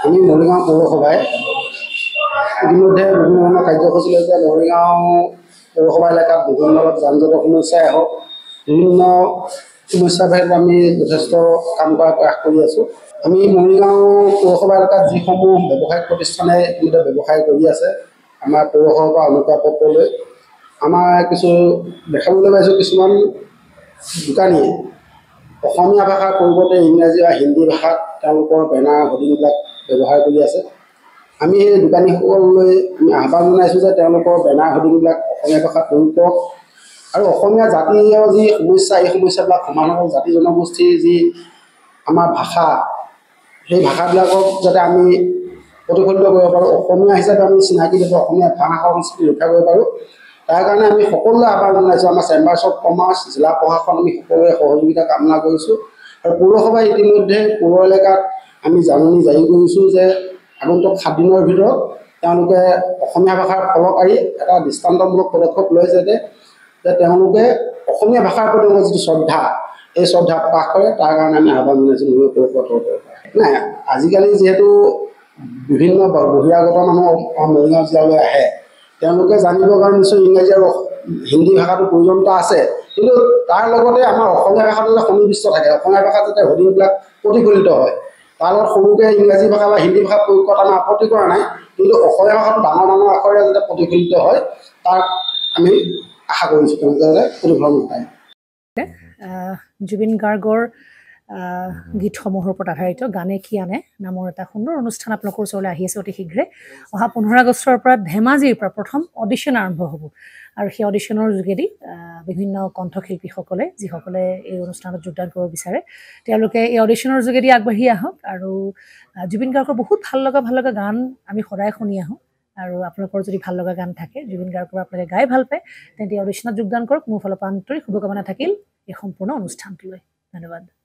আমি মৰিগাঁও পৌৰসভাই ইতিমধ্যে বিভিন্ন ধৰণৰ কাৰ্যসূচী লৈছে। মৰিগাঁও পৌৰসভা এলেকাত বিভিন্ন যান জঁটৰ সমস্যাই হওক, বিভিন্ন সমস্যাৰ ক্ষেত্ৰত আমি যথেষ্ট কাম কৰাৰ প্ৰয়াস কৰি আছোঁ। আমি মৰিগাঁও পৌৰসভা এলেকাত যিসমূহ ব্যৱসায়িক প্ৰতিষ্ঠানে ইতিমধ্যে ব্যৱসায় কৰি আছে, আমাৰ পৌৰসভাৰ পৰা অনুজ্ঞাপত্ৰ লৈ আমাৰ কিছু দেখাবলৈ পাইছোঁ কিছুমান দোকানীয়ে অসমীয়া ভাষাৰ পৰিৱৰ্তে ইংৰাজী বা হিন্দী ভাষাত তেওঁলোকৰ বেনাৰ হোৰ্ডিংবিলাক ব্যৱহাৰ কৰি আছে। আমি সেই দোকানীসকললৈ আমি আহ্বান জনাইছোঁ যে তেওঁলোকৰ বেনাৰ হোৰ্ডিংবিলাক অসমীয়া ভাষাত প্ৰয়োগ কৰক আৰু অসমীয়া জাতীয় যি সমস্যা, এই সমস্যাবিলাক সমাধান জাতি জনগোষ্ঠীৰ যি আমাৰ ভাষা, সেই ভাষাবিলাকক যাতে আমি প্ৰতিফলিত কৰিব পাৰোঁ, অসমীয়া হিচাপে আমি চিনাকি দিব পাৰোঁ, অসমীয়া ভাষা সংস্কৃতি ৰক্ষা কৰিব পাৰোঁ। তাৰ কাৰণে আমি সকলোৱে আহ্বান জনাইছোঁ। আমাৰ চেম্বাৰ্ছ অফ কমাৰ্চ, জিলা প্ৰশাসন, আমি সকলোৰে সহযোগিতা কামনা কৰিছোঁ। আৰু পৌৰসভাই ইতিমধ্যে পৌৰ এলেকাত আমি জাননী জাৰি কৰিছোঁ যে আগন্তুক 7 দিনৰ ভিতৰত তেওঁলোকে অসমীয়া ভাষাৰ ফলকাৰী এটা দৃষ্টান্তমূলক পদক্ষেপ লৈছে যে তেওঁলোকে অসমীয়া ভাষাৰ প্ৰতি যিটো শ্ৰদ্ধা, এই শ্ৰদ্ধা প্ৰকাশ কৰে। তাৰ কাৰণে আমি আহ্বান জনাইছোঁ। নাই, আজিকালি যিহেতু বিভিন্ন বহিৰাগত মানুহ মৰিগাঁও জিলালৈ আহে, তেওঁলোকে জানিবৰ কাৰণে নিশ্চয় ইংৰাজী আৰু হিন্দী ভাষাটো প্ৰয়োজনীয়তা আছে, কিন্তু তাৰ লগতে আমাৰ অসমীয়া ভাষাটো যাতে সন্নিৱিষ্ট থাকে, অসমীয়া ভাষাত যাতে হোৰ্ডিংবিলাক প্ৰতিফলিত হয়। তাৰ লগত সৰুকৈ ইংৰাজী ভাষা বা হিন্দী ভাষা প্ৰয়োগ কৰাত আমাৰ আপত্তি কৰা নাই, কিন্তু অসমীয়া ভাষাটো ডাঙৰ ডাঙৰ আখৰেৰে যাতে প্ৰতিফলিত হয়, তাক আমি আশা কৰিছোঁ তেওঁলোকে যাতে প্ৰতিফলন ঘটায়। জুবিন গাৰ্গৰ গীতসমূহৰ ওপৰত আধাৰিত গানে কি আনে নামৰ এটা সুন্দৰ অনুষ্ঠান আপোনালোকৰ ওচৰলৈ আহি আছে অতি শীঘ্ৰে। অহা 15 আগষ্টৰ পৰা ধেমাজিৰ পৰা প্ৰথম অডিশ্যন আৰম্ভ হ'ব আৰু সেই অডিশ্যনৰ যোগেদি বিভিন্ন কণ্ঠশিল্পীসকলে যিসকলে এই অনুষ্ঠানত যোগদান কৰিব বিচাৰে, তেওঁলোকে এই অডিশ্যনৰ যোগেদি আগবাঢ়ি আহক। আৰু জুবিন গাৰ্গৰ বহুত ভাল লগা গান আমি সদায় শুনি আহোঁ। আৰু আপোনালোকৰ যদি ভাল লগা গান থাকে, জুবিন গাৰ্গৰ আপোনালোকে গাই ভাল পায়, তেন্তে অডিশ্যনত যোগদান কৰক। মোৰ ফালৰ পৰা আন্তৰিক শুভকামনা থাকিল এই সম্পূৰ্ণ অনুষ্ঠানটোলৈ। ধন্যবাদ।